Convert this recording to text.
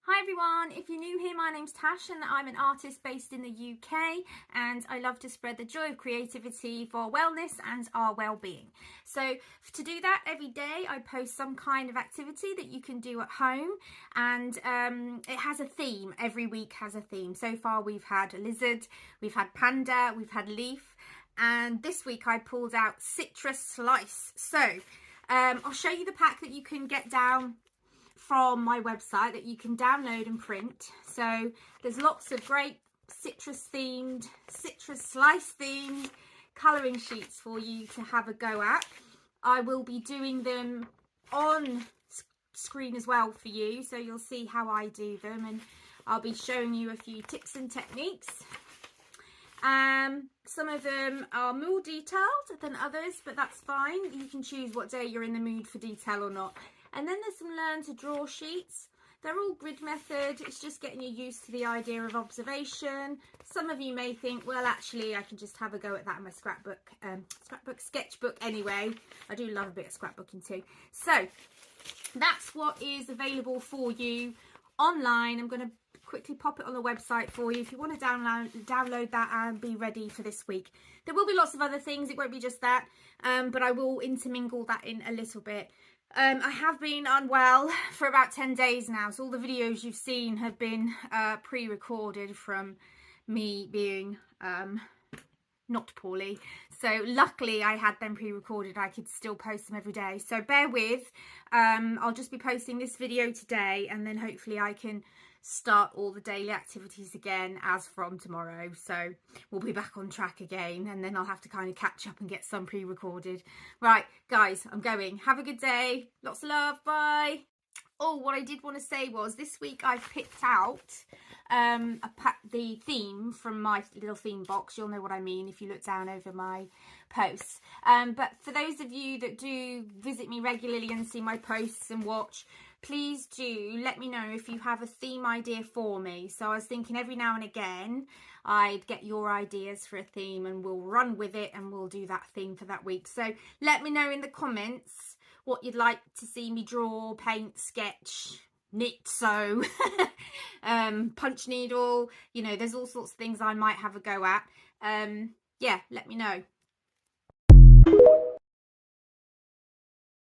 Hi everyone, if you're new here, my name's Tash and I'm an artist based in the UK, and I love to spread the joy of creativity for wellness and our well-being. So to do that, every day I post some kind of activity that you can do at home, and it has a theme. Every week has a theme. So far we've had a lizard, we've had panda, we've had leaf, and this week I pulled out citrus slice. So I'll show you the pack that you can get down from my website that you can download and print. So there's lots of great citrus themed, citrus slice themed colouring sheets for you to have a go at. I will be doing them on screen as well for you, so you'll see how I do them, and I'll be showing you a few tips and techniques. Some of them are more detailed than others, but that's fine. You can choose what day you're in the mood for detail or not. And then there's some learn to draw sheets. They're all grid method. It's just getting you used to the idea of observation. Some of you may think, well, actually, I can just have a go at that in my sketchbook anyway. I do love a bit of scrapbooking too. So that's what is available for you online. I'm going to quickly pop it on the website for you if you want to download that and be ready for this week. There will be lots of other things. It won't be just that, but I will intermingle that in a little bit. I have been unwell for about 10 days now, so all the videos you've seen have been pre-recorded from me being not poorly. So luckily I had them pre-recorded. I could still post them every day, so bear with. I'll just be posting this video today, and then hopefully I can start all the daily activities again as from tomorrow. So we'll be back on track again, and then I'll have to kind of catch up and get some pre-recorded. Right guys, I'm going. Have a good day. Lots of love. Bye. Oh, what I did want to say was this week I've picked out the theme from my little theme box. You'll know what I mean if you look down over my posts. But for those of you that do visit me regularly and see my posts and watch, please do let me know if you have a theme idea for me. So I was thinking every now and again I'd get your ideas for a theme and we'll run with it and we'll do that theme for that week. So let me know in the comments what you'd like to see me draw, paint, sketch, knit, sew, punch needle. You know, there's all sorts of things I might have a go at. Yeah, let me know.